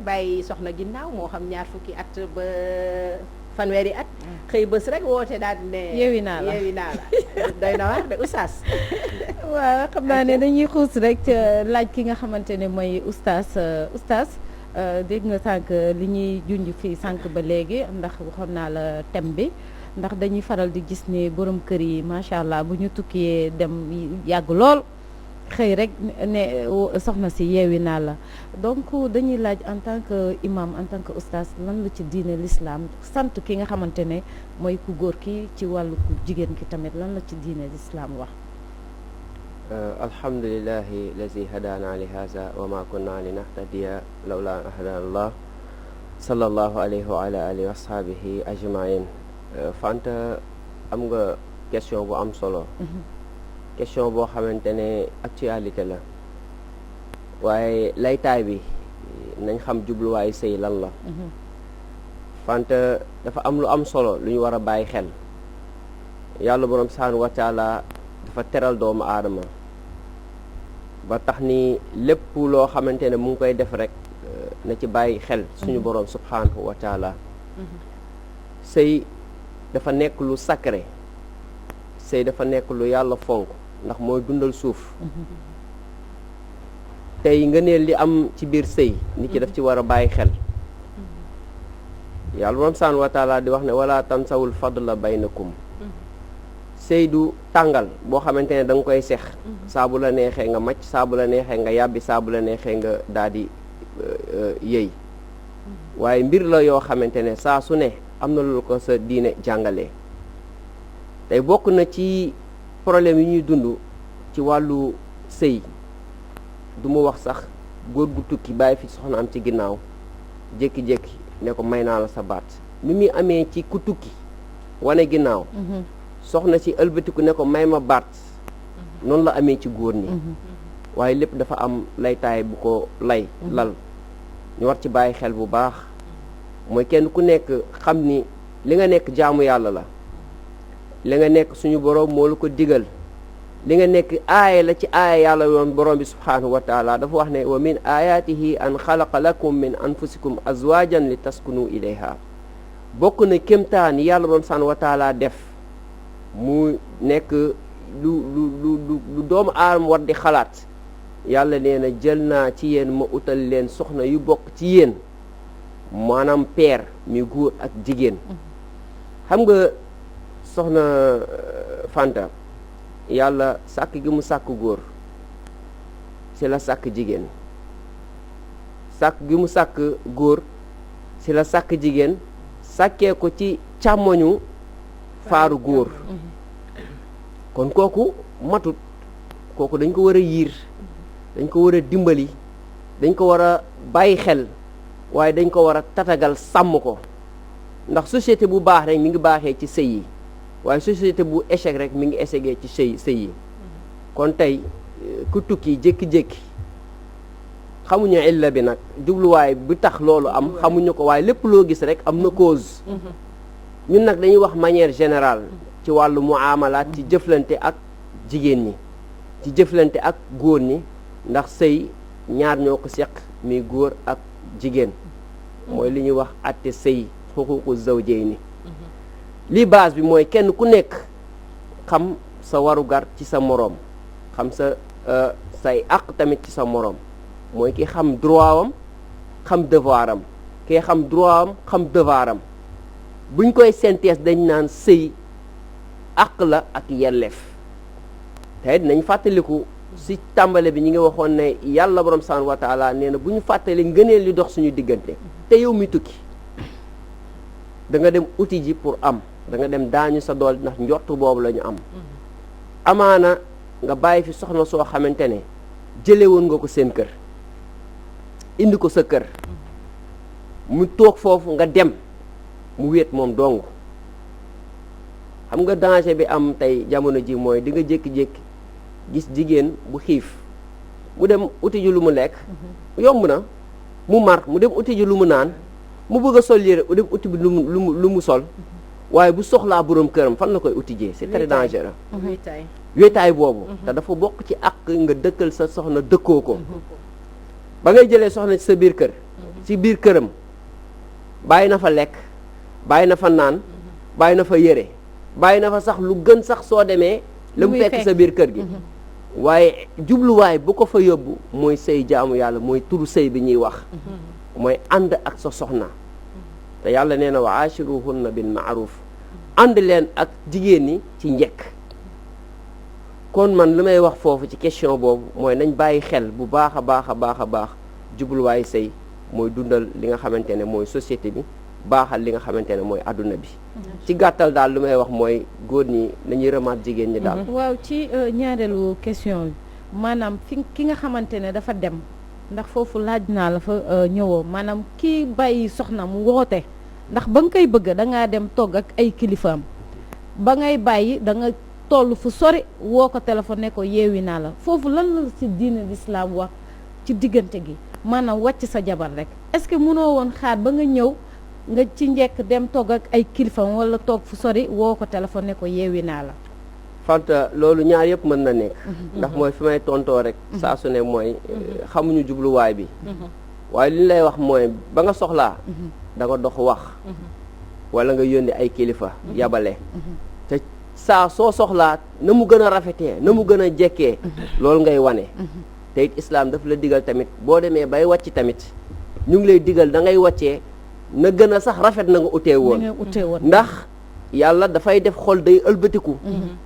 bàyyi soxna ginnaaw moo xam ñaar fukki at ba fanweeri at xëy bés rek woote daal di ne yeewi naa la doy na waar de oustaz. waaw xam naa ne dañuy xuus rek laaj ki nga xamante ne mooy oustaz dégg nga sànq li ñuy junj fii sànq ba léegi ndax waxoon naa la thème bi ndax dañuy faral di gis ni borom kër yi macha allah bu ñu tukkee dem yàgg lool xëy rek ne soxna si yeewi naa la donc dañuy laaj en tant que imam en tant que oustaz lan la ci diine l'islam sant ki nga xamante ne mooy ku góor ki ci wàllu ku jigéen ki tamit lan la ci diine l'islam wax. alhamdulillahi lazi hadana li haza wa ma kunna linahtadiya lawla an hadana allah sallallahu alayhi wa ala alihi wa ashabihi ajmain. Fanta am nga question bu am solo. question boo xamante ne actualité la waaye laytaay bi nañ xam jubluwaayu sëy lan la. Fanta dafa am lu am solo lu ñu war a bàyyi xel yàlla borom subhaanahu wa taala dafa teral doomu aadama ba tax ni lépp loo xamante ne mu ngi koy def rek na ci bàyyi xel suñu borom subhaanahu wa taala. sëy dafa nekk lu sacré sëy dafa nekk lu yàlla fonk ndax mooy dundal suuf. tey ngëneel li am ci biir sëy nit ki daf ci war a bàyyi xel yàlla moom subhaanahu wa taala di wax ne wala tansawul fadla baynakum. sëy du tàngal boo xamante ne da nga koy sex saa bu la neexee nga macc saa bu la neexee nga yàbbi saa bu la neexee nga daal di yëy waaye mbir la yoo xamante ne saa su ne am na lu ko sa diine jàngalee. tey bokk na ci problème yi ñuy dund ci wàllu sëy du mu wax sax góor gu tukki bàyyi fi soxna am ci ginnaaw jékki-jékki ne ko may naa la sa baat mi muy amee ci ku tukki wane ginnaaw soxna si ëlbatiku ne ko may ma baat noonu la amee ci góor ñi waaye lépp dafa am laytaay bu ko lay lal ñu war ci bàyyi xel bu baax mooy kenn ku nekk xam ni li nga nekk jaamu yàlla la li nga nekk suñu borom moo la ko digal li nga nekk aaya la ci aaya yàlla yoon borom bi subhaanahu wa taala dafa wax ne wa min ayatihi an xalaqa lakum min anfusikum azwajan li taskunu ilayha bokk na kémtaan yàlla borom subhaanahu wa taala def mu nekk lu doomu aadama war di xalaat yàlla nee na jël naa ci yéen ma utal leen soxna yu bokk ci yéen maanaam peer mi góor ak jigéen. xam nga soxna Fanta yàlla sàkk gi mu sàkk góor ci la sàkk jigéen sàkk gi mu sàkk góor ci la sàkk jigéen sàkkee ko ci càmmoñu faaru góor kon kooku matut kooku dañ ko war a yiir dañ ko war a dimbali dañ ko war a bàyyi xel waaye dañ ko war a tatagal sàmm ko ndax société bu baax rek mi ngi baaxee ci sëy yi waaye société bu échec rek mi ngi échecgee ci sëy yi kon tey ku tukki jékki-jékki xamuñu illa bi nag jubluwaay bi tax loolu am xamuñu ko waaye lépp loo gis rek am na cause ñun nag dañuy wax manière générale ci wàllu muamalaat ci jëflante ak jigéen ñi ci jëflante ak góor ñi ndax sëy ñaar ñoo ko seq mi góor ak jigéen mooy li ñuy wax atte sëy xuququ zawjayni lii base bi mooy kenn ku nekk xam sa warugar ci sa moroom xam sa say àq tamit ci sa moroom mooy ki xam droit am xam devoir am kii xam droit am xam devoir am buñ koy synthèse dañ naan sëy àq la ak yelleef te nañ fàttaliku si tàmbale bi ñi ngi waxoon ne yàlla borom subhaanahu wa taala nee na bu ñu fàttali ngëneel li dox suñu diggante te yow mi tukki da nga dem uti ji pour am da nga dem daañu sa dool ndax njortu boobu la ñu am amaana nga bàyyi fi soxna soo xamante ne jële woon nga ko seen kër indi ko sa kër mu toog foofu nga dem mu wéet moom dong xam nga danger bi am tey jamono ji mooy di nga jékki-jékki gis jigéen bu xiif mu dem uti ji lu mu lekk yomb na mu mar mu dem uti ji lu mu naan mu bëgg a sol yére mu dem uti bi lu mu sol waaye bu soxlaa borom këram fan la koy uti jee c'est très dangereux wéetaay boobu te dafa bokk ci àq nga dëkkal sa soxna dëkkoo ko ba ngay jëlee soxna ci sa biir kër ci biir këram bàyyi na fa lekk bàyyi na fa naan bàyyi na fa yére bàyyi na fa sax lu gën sax soo demee la mu fekk sa biir kër gi waaye jubluwaay bu ko fa yóbbu mooy sëy jaamu yàlla mooy turu sëy bi ñuy wax mooy ànd ak sa soxna te yàlla nee na wa ashiruhunna bil ma'ruf ànd leen ak jigéen ñi ci njëkk kon man li may wax foofu ci question boobu mooy nañ bàyyi xel bu baax a baax a baax a baax jubluwaayu sëy mooy dundal li nga xamante ne mooy société bi baaxal li nga xamante ne mooy adduna bi ci gàttal daal lu may wax mooy góor ñi nañuy remaat jigéen ñi daal waaw ci ñaareelu question bi maanaam ki nga xamante ne dafa dem ndax foofu laaj naa la fa ñëwoo maanaam kii bàyyi soxna mu woote ndax ba nga koy bëgg da ngaa dem togg ak ay kilifaam ba ngay bàyyi da nga toll fu sori woo ko téléphone ne ko yeewi naa la foofu lan la ci diine l'islam wax ci diggante gi maanaam wàcc sa jabar rek est-ce que mënoo woon xaar ba nga ñëw nga ci njëkk dem togg ak ay kilifaam wala toog fu sori woo ko téléphone ne ko yeewi naa la Fanta loolu ñaar yëpp mën na nekk ndax mooy fi may tontoo rek saa su ne mooy xamuñu jubluwaay bi waaye li ñu lay wax mooy ba nga soxlaa da nga dox wax wala nga yónni ay kilifa yabale te saa soo soxlaa na mu gën a rafetee na mu gën a jekkee loolu ngay wane te it islam daf la digal tamit boo demee bay wàcc tamit ñu ngi lay digal da ngay wàccee na gën a sax rafet na nga utee woon ndax yàlla dafay def xol day ëlbatiku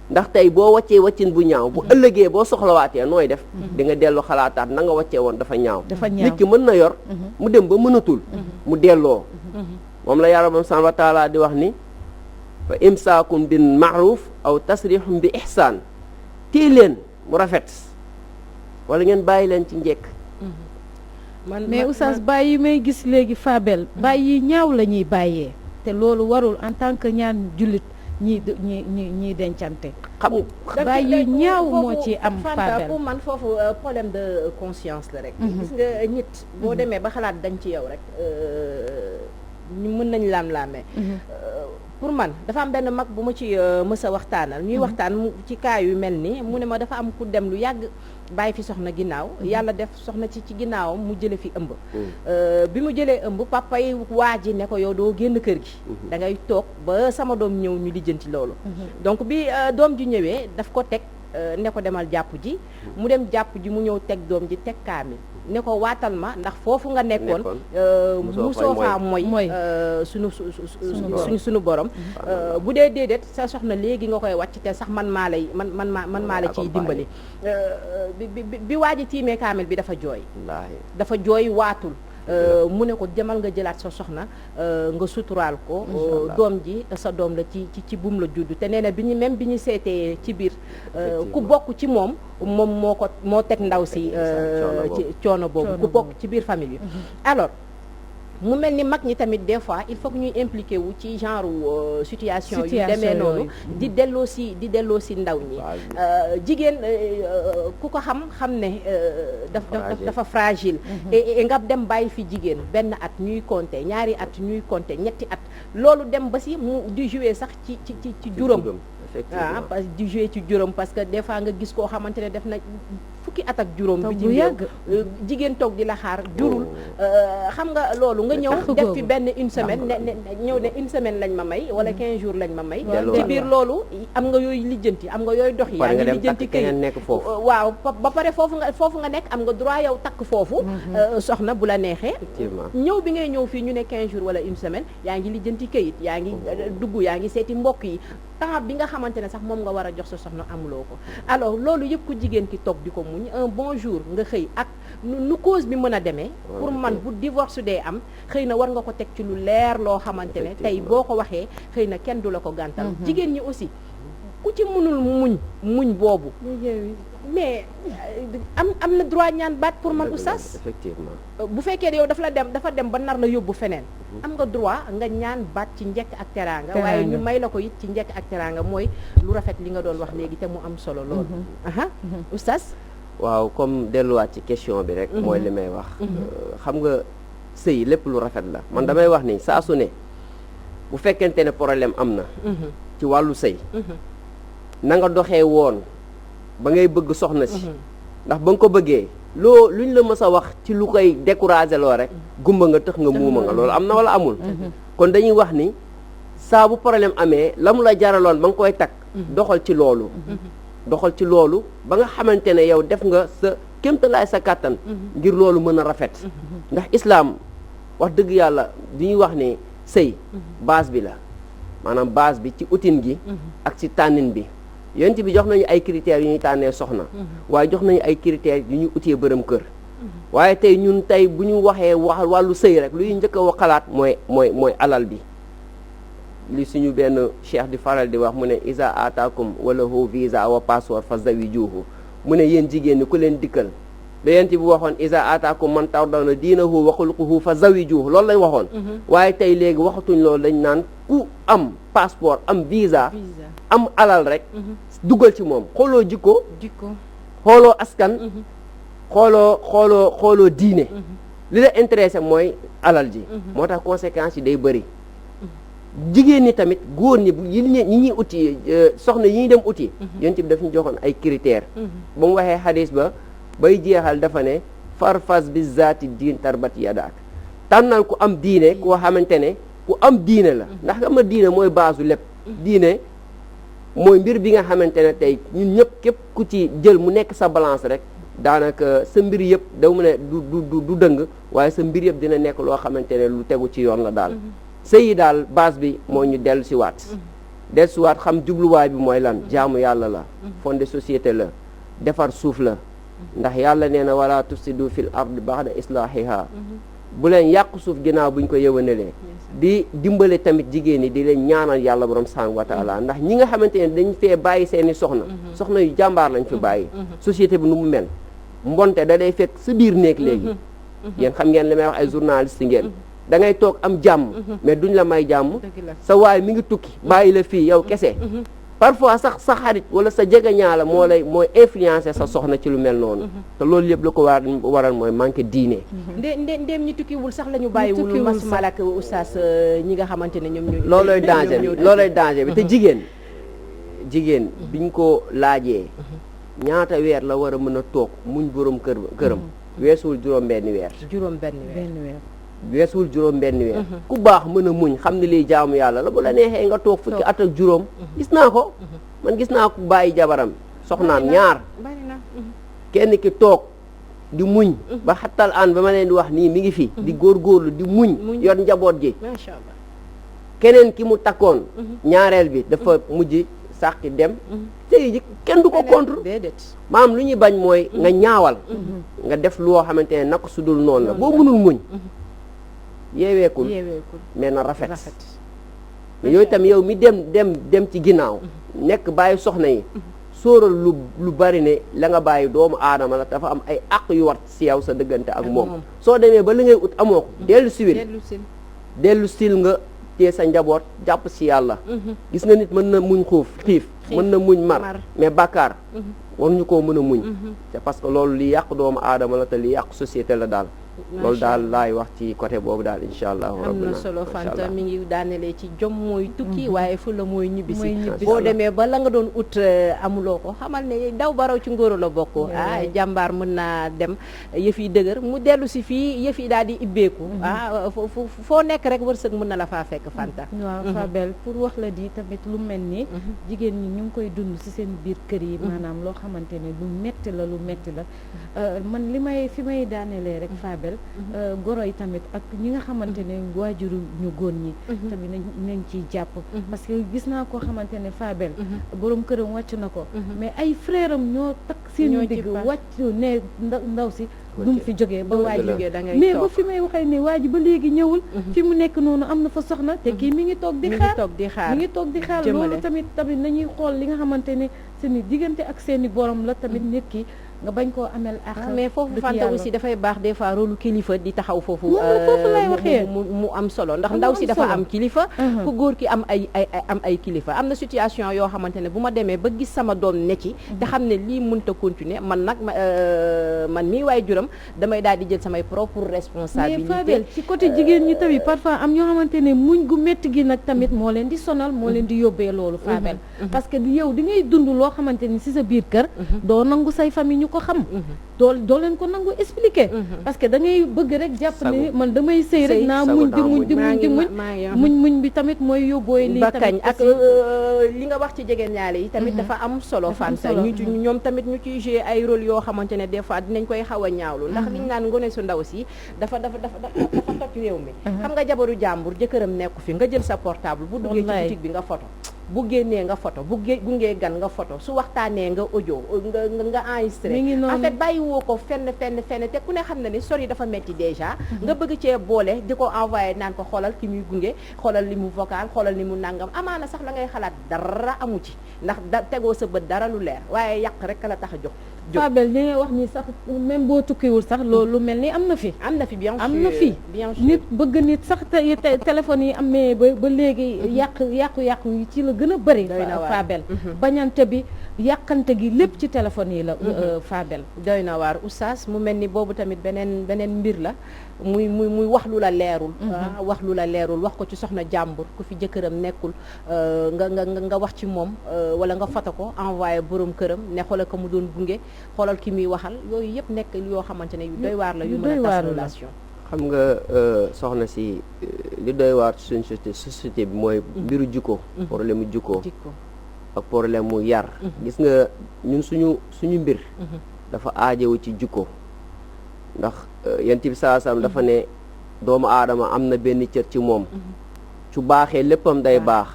ndax tey boo wàccee wàccin bu ñaaw bu ëllëgee boo soxlawaatee nooy def di nga dellu xalaataat na nga wàccee woon dafa ñaaw nit ki mën na yor mu dem ba mënatul mu delloo moom la yàlla bam subhaanahu wa taala di wax ni fa imsaakum bin ma'ruf aw tasrihum bi ihsaan téye leen mu rafet wala ngeen bàyyi leen ci njekk mais oustaz bàyyi yi may gis léegi Fabel bàyyi yi ñaaw la ñuy bàyyee te loolu warul en tant que ñaan jullit ñiy dencante xam nga bàyyi yu ñaaw moo ci am Fabel pour man foofu problème de conscience la rek gis nga nit boo demee ba xalaat dañ ci yow rek ñu mën nañ laam-laamee pour man dafa am benn mag bu ma ci mës a waxtaanal ñuy waxtaan ci cas yu mel ni mu ne ma dafa am ku dem lu yàgg bàyyi fi soxna ginnaaw yàlla def soxna ci ginnaawam mu jële fi ëmb bi mu jëlee ëmb papa yi waa ji ne ko yow doo génn kër gi da ngay toog ba sama doom ñëw ñu lijjanti loolu donc bi doom ji ñëwee daf ko teg ne ko demal jàpp ji mu dem jàpp ji mu ñëw teg doom ji teg kaamil ne ko waatal ma ndax foofu nga nekkoon musoo faa mooy suñu borom bu dee déedéet sa soxna léegi nga koy wàcc te sax man maa la ciy dimbali bi waa ji tiimee kaamil bi dafa jooy waatul mu ne ko demal nga jëlaat sa soxna nga suturaal ko doom ji sa doom la ci buum la judd te nee na bi ñu seetee ci biir ku bokk ci moom moo teg ndaw si ci coono boobu ku bokk ci biir famille bi alors mu mel ni mag ñi tamit des fois il faut que ñuy impliqué wu ci genre situation yu demee noonu di delloo si ndaw ñi jigéen ku ko xam ne dafa fragile et nga dem bàyyi fi jigéen benn at ñuy compter ñaari at ñuy compter ñetti at loolu dem ba si mu di jouer sax ci juróom parce que di jouer ci juróom parce que des fois nga gis koo xamante ne def na fukki at ak juróom bi ci jigéen toog di la xaar jurul xam nga loolu nga ñëw def fi benn une semaine ñëw ne une semaine lañ ma may wala 15 jours lañ ma may ci biir loolu am nga yooyu lijjanti am nga yooyu dox yi yaa ngi lijjanti kayit waaw ba pare foofu nga nekk am nga droit yow takk foofu soxna bu la neexee ñëw bi ngay ñëw fii ñu ne 15 jours wala une semaine yaa ngi lijjanti kayit yaa ngi dugg yaa ngi seeti mbokk yi temps bi nga xamante ne sax moom nga war a jox sa soxna amuloo ko alors loolu yëpp ku jigéen ki toog di ko muñ un bon jour nga xëy ak nu cause bi mën a demee pour man bu divorce dee am xëy na war nga ko teg ci lu leer loo xamante ne tey boo ko waxee xëy na kenn du la ko gàntal jigéen ñi aussi ku ci mënul muñ boobu mais am na droit ñaan baat pour man oustaz effectivement bu fekkee yow dafa dem ba nar la yóbbu feneen am nga droit nga ñaan baat ci njëkk ak teraanga waaye ñu may la ko it ci njëkk ak teraanga mooy lu rafet li nga doon wax léegi te mu am solo lool oustaz waaw comme delluwaat ci question bi rek mooy li may wax xam nga sëy lépp lu rafet la man damay wax ni saa su ne bu fekkente ne problème am na ci wàllu sëy na nga doxee woon ba ngay bëgg soxna si ndax ba nga ko bëggee luñ la mës a wax ci lu koy décourager loo rek gumba nga tëx nga muuma nga loolu am na wala amul kon dañuy wax ni saa bu problème amee la mu la jaraloon ba nga koy takk doxal ci loolu ba nga xamante ne yow def nga sa kéemtalaay sa kàttan ngir loolu mën a rafet ndax islaam wax dëgg yàlla di ñuy wax ne sëy base bi la maanaam base bi ci utin gi ak ci tànnin bi yonent bi jox nañu ay critères yu ñuy tànnee soxna waaye jox nañu ay critères yu ñuy utee bërëm kër waaye tey ñun tey bu ñu waxee wàllu sëy rek luy njëkk a wax xalaat mooy alal bi li suñu benn cheikh di faral di wax mu ne isa ataakum wala hu visa wa passeport fa zawijuhu mu ne yéen jigéen ñi ku leen dikkal da yonent bi waxoon isa ataakum man tardawna diinahu wa xuluquhu fa zawijuhu loolu lañ waxoon waaye tey léegi waxatuñ loolu dañ naan ku am passeport am visa am alal rek dugal ci moom xooloo jikko xooloo askan xooloo diine li la intéressé mooy alal ji moo tax conséquences yi day bëri jigéen ñi tamit góor ñi ñi ñuy uti soxna yi ñuy dem uti yonent bi daf ñu joxoon ay critères ba mu waxee xadis ba bay jeexal dafa ne farfas bi zaati diin tarbat yadak tànnal ku am diine koo xamante ne ku am diine la ndax xam nga diine mooy baasu lépp diine mooy mbir bi nga xamante ne tey ñun ñëpp képp ku ci jël mu nekk sa balance rek daanaka sa mbir yëpp daw mu ne du dëng waaye sa mbir yëpp dina nekk loo xamante ne lu tegu ci yoon la daal sëy yi daal base bi moo ñu dellu si waat xam jubluwaay bi mooy lan jaamu yàlla la fondé société la defar suuf la ndax yàlla nee na wala tufsidu fil ard ba'da islahiha bu leen yàq suuf ginnaaw buñ ko yëwanalee di dimbale tamit jigéen ñi di leen ñaanal yàlla borom subhanahu wa taala ndax ñi nga xamante ne dañ fee bàyyi seeni soxna yu jàmbaar lañ fi bàyyi société bi nu mu mel mbonte da day fekk sa biir néeg léegi yéen xam ngeen li may wax ay journaliste ngeen da ngay toog am jàmm mais duñ la may jàmm sa waay mi ngi tukki bàyyi la fii yow kese parfois sax sa xarit wala sa jegeñaala mooy influencer sa soxna ci lu mel noonu te loolu yëpp la ko waral mooy manqué diine ndéem ñi tukkiwul sax la ñu bàyyiwul mas malak oustaz ñi nga xamante ne ñoom ñoo loolooy danger bi te jigéen biñ ko laajee ñaata weer la war a mën a toog muñ borom këram weesuwul juróom-benni weer weesuwul juróom-benni weer ku baax mën a muñ xam ne liy jaamu yàlla la bu la neexee nga toog fukki at ak juróom gis naa ko man gis naa ko bàyyi jabaram soxnaam ñaar kenn ki toog di muñ ba xattal aan ba ma leen di wax nii mi ngi fi di góorgóorlu di muñ yor njaboot gi macha Allah keneen ki mu takkoon ñaareel bi dafa mujj sàqi dem tey ji kenn du ko contre maam lu ñuy bañ mooy nga ñaawal nga def loo xamante ne naka su dul noonu la boo mënul muñ yeeweekul mais na rafet mais yooyu tam yow mi dem ci ginnaaw nekk bàyyi soxna yi sóoral lu bari ne la nga bàyyi doomu aadama la dafa am ay àq yu war si yow sa dëggante ak moom soo demee ba li ngay ut amoo ko dellu sil nga tee sa njaboot jàpp si yàlla gis nga nit mën na muñ xiif mën na muñ mar mais bàkkaar war ñu koo mën a muñ c'est parce que loolu li yàq doomu aadama la te li yàq société la daal loolu daal laay wax ci côté boobu daal incha allah am na solo Fanta mi ngi daanelee ci jom mooy tukki waaye fu la mooy ñibbisi boo demee ba la nga doon ut amuloo ko xamal ne daw baraw ci ngóoro la bokk jàmbaar mën naa dem yëf yi dëgër mu dellu si fii yëf yi daal di ibbeeku foo nekk rek wërsëg mën na la faa fekk Fanta waaw Fabel pour wax la di tamit lu mel ni jigéen ñi ñu ngi koy dund si seen biir kër yi maanaam loo xamante ne lu metti la man fi may daanelee rek Fabel goro yi tamit ak ñi nga xamante ne waajuru ñu góor ñi tamit nañ ciy jàpp parce que gis naa koo xamante ne Fabel borom këram wàcc na ko mais ay frère am ñoo takk seen digg wàcc ne ndaw si dum fi jógee ba waa ji mais ba fi may waxee ne waa ji ba léegi ñëwul fi mu nekk noonu am na fa soxna te kii mi ngi toog di xaar loolu tamit nañuy xool li nga xamante ne seeni diggante ak seeni borom la tamit nit ki nga bañ koo amel ak mais foofu Fanta aussi dafay baax des fois rôle kilifa di taxaw foofu lay waxee mu am solo ndax ndaw si dafa am kilifa ku góor ki am ay kilifa am na situation yoo xamante ne bu ma demee ba gis sama doom ne ci te xam ne lii mënta continuer man nag man mii waaye juram damay daal di jël samay propre responsabilité mais Fabel ci côté jigéen ñi tamit parfois am ñoo xamante ne muñ gu métti gi nag tamit moo leen di sonal moo leen di yóbbee loolu Fabel parce que yow di ngay dund loo xamante ni si sa biir kër doo nangu say famille ko xam doo leen ko nangu expliquer parce que da ngay bëgg rek jàpp ne man damay sëy rek naa muñ di muñ bi tamit mooy yóbbooy lii ba tamit kañ ak li nga wax ci jegeen ñaale yi tamit dafa am solo Fanta ñoom tamit ñu ciy jouer ay rôle yoo xamante ne des fois dinañ koy xaw a ñaawlu ndax liñ naan ngone su ndaw si dafa toj réew mi xam nga jabaru jàmbur jëkkëram nekku fi nga jël sa portable bu duggee ci boutique bi nga photo bu génnee nga photo bu gungee gan nga photo su waxtaanee nga audio nga enregistré en fait bàyyi woo ko fenn te ku ne xam na ni sori dafa metti déjà nga bëgg cee boole di ko envoyé naan ko xoolal ki muy gunge xoolal li mu vocal xoolal li mu nangam amaana sax la ngay xalaat dara amu ci ndax tegoo sa bët dara lu leer waaye yàq rek la tax a jox Fabel li ngay wax ni sax même boo tukkiwul sax loolu lu mel ni am na fi bien sûr am na fi nit bëgg nit sax téléphone yi amee ba léegi yàqu yi ci la gën a bëri Fabel bañante bi yàqante gi lépp ci téléphone yi la Fabel doy na waar oustaz mu mel ni boobu tamit beneen mbir la muy wax lu la leerul wax lu la leerul wax ko ci soxna jàmbur ku fi jëkkëram nekkul nga wax ci moom wala nga foto ko envoyé borom këram ne xoolal ko mu doon gunge xoolal ki muy waxal yooyu yëpp nekk yoo xamante ne yu doy waar la yu mën a tas relation xam nga soxna si li doy waar ci suñu société bi mooy mbiru jikko problème mu jikko ak problème mu yar gis nga ñun suñu mbir dafa aajewu ci jikko ndax yent bi saa sallam dafa ne doomu aadama am na benn cër ci moom su baaxee léppam day baax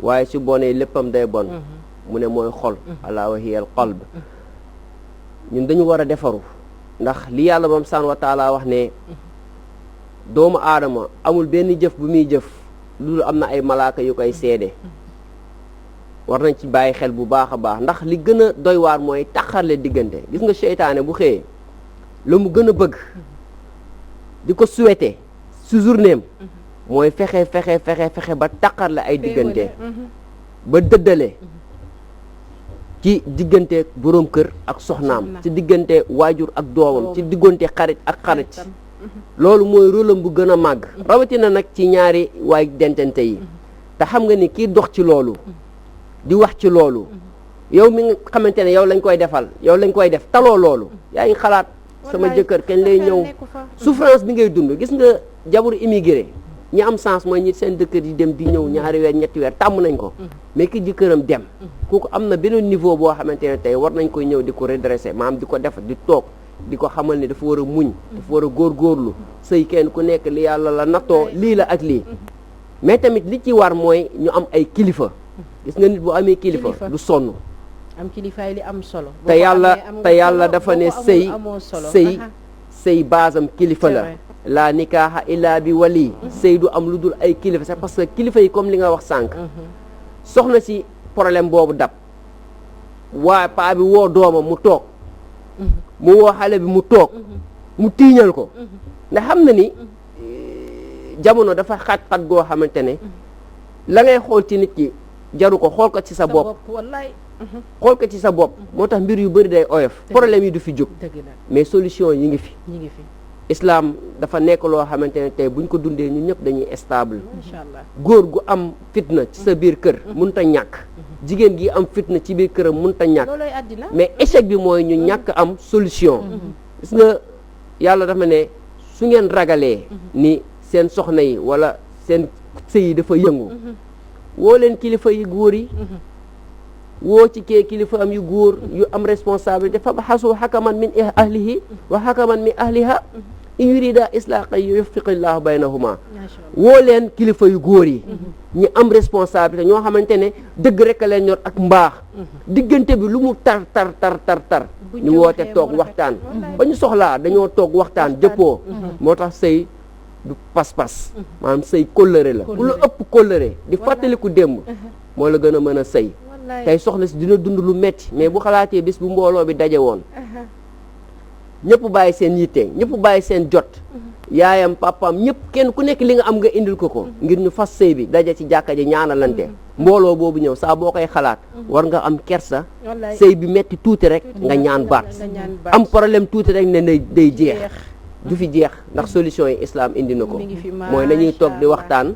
waaye su bonee léppam day bon mu ne mooy xol alaa wa hiya al qalb ñun dañu war a defaru ndax li yàlla moom subhaanahu wa taala wax ne doomu aadama amul benn jëf bu muy jëf loolu am na ay malaaka yu koy seede war nañ ci bàyyi xel bu baax a baax ndax li gën a doy waar mooy taxarle diggante gis nga seytaane bu xëyee la mu gën a bëgg di ko souhaité su journéem mooy fexe ba taxarle ay diggante ba dëddale ci diggante boroom kër ak soxnaam ci diggante waajur ak doomam ci diggante xarit ak xarit loolu mooy rôlam bu gën a màgg rawatina nag ci ñaari waay dentante yi te xam nga ni kii dox ci loolu di wax ci loolu yow mi nga xamante ne yow lañ koy def taloo loolu yaa ngi xalaat sama jëkkër kañ lay ñëw souffrance bi ngay dund gis nga jabaru immigré ñi am sens mooy ñi seen dëkkër yi dem di ñëw ñaari weer ñetti weer tàmm nañ ko mais ki jëkkëram dem kooku am na beneen niveau boo xamante ne tey war nañ koy ñëw di ko redresser maanaam di ko def di toog di ko xamal ne dafa war a muñ dafa war a góorgóorlu sëy kenn ku nekk li yàlla la nattoo lii la ak lii mais tamit li ci war mooy ñu am ay kilifa gis nga nit bu amee kilifa du sonn am kilifaay li am solo te yàlla dafa ne sëy baasam kilifa la laa nikaaxa illaa bi wali sëy du am lu dul ay kilifa c'est parce que kilifa yi comme li nga wax sànq soxna si problème boobu dab waa paa bi woo doomam mu toog mu woo xale bi mu toog mu tiiñal ko ndax xam na ni jamono dafa xat-xat goo xamante ne la ngay xool ci nit ki jaru ko xool ko ci sa bopp xool ko ci sa bopp moo tax mbir yu bëri day oyof problème yi du fi jóg mais solution yi ngi fi islam dafa nekk loo xamante ne tey buñ ko dundee ñun ñëpp dañuy stable góor gu am fitna ci sa biir kër mënut a ñàkk jigéen gi am fitna ci biir këram mënut a ñàkk mais échec bi mooy ñu ñàkk am solution gis nga yàlla dafa ne su ngeen ragalee ni seen soxna yi wala seen sëy yi dafa yëngu woo leen kilifa yi góor yi woo ci kee kilifa am yu góor yu am responsabilité fa baxasu xakaman min ahlihi wa xakaman min ahliha in yurida islaaha yuwaffiqillahu baynahuma woo leen kilifa yu góor yi ñi am responsabilité ñoo xamante ne dëgg rek a leen ñor ak mbaax diggante bi lu mu tar ñu woote toog waxtaan ba ñu soxlaa dañoo toog waxtaan jëppoo moo tax sëy du pas-pas maanaam sëy kóllëre la ku la ëpp kóllëre di fàttaliku démb moo la gën a mën a sëy tey soxna si dina dund lu metti mais bu xalaatee bis bu mbooloo bi daje woon ñëpp bàyyi seen yitte ñëpp bàyyi seen jot yaayam papaam ñëpp kenn ku nekk li nga am nga indil ko ngir ñu fas sëy bi daje ci jàkka ji ñaanalante mbooloo boobu ñëw saa boo koy xalaat war nga am kersa sëy bi metti tuuti rek nga ñaan baat am problème tuuti rek ne day jeex du fi jeex ndax solution yi islam indi na ko mooy nañuy toog di waxtaan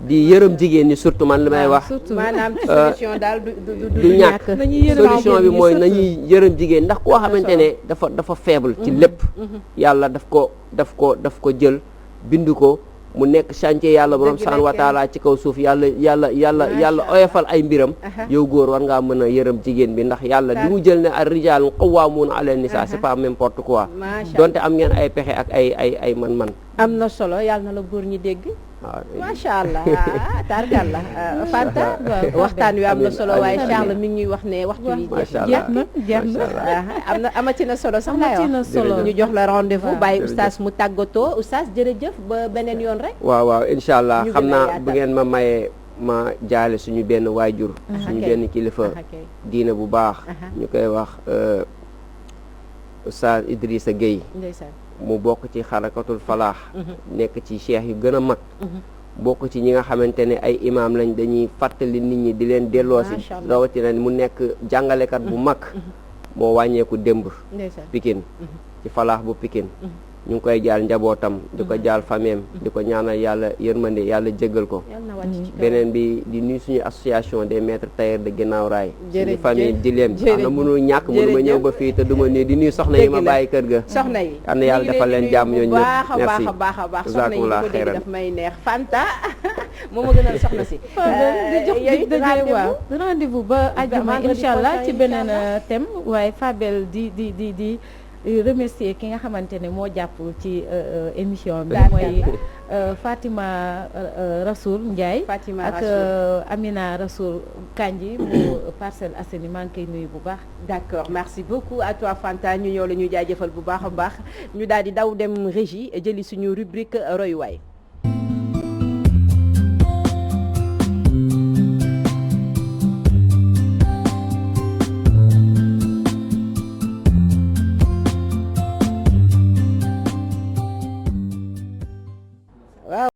di yërëm jigéen ñi surtout man li may wax maanaam solution daal du ñàkk solution bi mooy nañuy yërëm jigéen ndax koo xamante ne dafa faible ci lépp yàlla daf ko jël bind ko mu nekk chantier yàlla borom subhanahu wa taala ci kaw suuf yàlla oyofal ay mbiram yow góor war ngaa mën a yërëm jigéen bi ndax yàlla li mu jël ne ar rijal qawwamuna ala nisa c'est pas n'importe quoi donte am ngeen ay pexe ak ay man-man am na solo yàlla na la góor ñi dégg macha allah tarkalla Fanta waxtaan wi am na solo waaye Charles mi ngi ñuy wax ne waxtu wi jeex na amati na solo sax lay wax ñu jox la rendez-vous bàyyi oustaz mu tàggatoo oustaz jërëjëf ba beneen yoon rek waaw incha allah xam naa bu ngeen ma mayee ma jaale suñu benn waajur suñu benn kilifa diine bu baax ñu koy wax oustaz Idrissa Gueye mu bokk ci xarakatul falaax nekk ci cheikh yu gën a mag bokk ci ñi nga xamante ne ay imaam lañ dañuy fàttali nit ñi di leen delloosi rawatina mu nekk jàngalekat bu mag moo wàññeeku démb Pikine ci falaax bu Pikine ñu ngi koy jaal njabootam di ko jaal fameem di ko ñaanal yàlla yërmande yàlla jéggal ko beneen bi di nuyu suñu association des maîtres tailleurs de Guinaw Rail suñu famille di leem am na mënul ñàkk mënu ma ñëw ba fii te duma nii di nuyu soxna yi ma bàyyi kër ga soxna yi am na yàlla defal leen jàmm ñooñu ñëpp merci baax a baax soxna yi ko dégg daf may neex Fanta moo ma gënal soxna si di jox dig daje waaw rendez-vous ba àjjuma inchallah ci beneen thème waaye Fabel di remercier ki nga xamante ne moo jàpp ci émission bi mooy Fatima Rasoul Ndiaye ak Amina Rasoul Kandji mu Parcelles Assainies maa ngi koy nuyu bu baax d'accord merci beaucoup à toi Fanta ñu ñëw la ñuy jaajëfal bu baax a baax ñu daal di daw dem régie jëli suñu rubrique royuwaay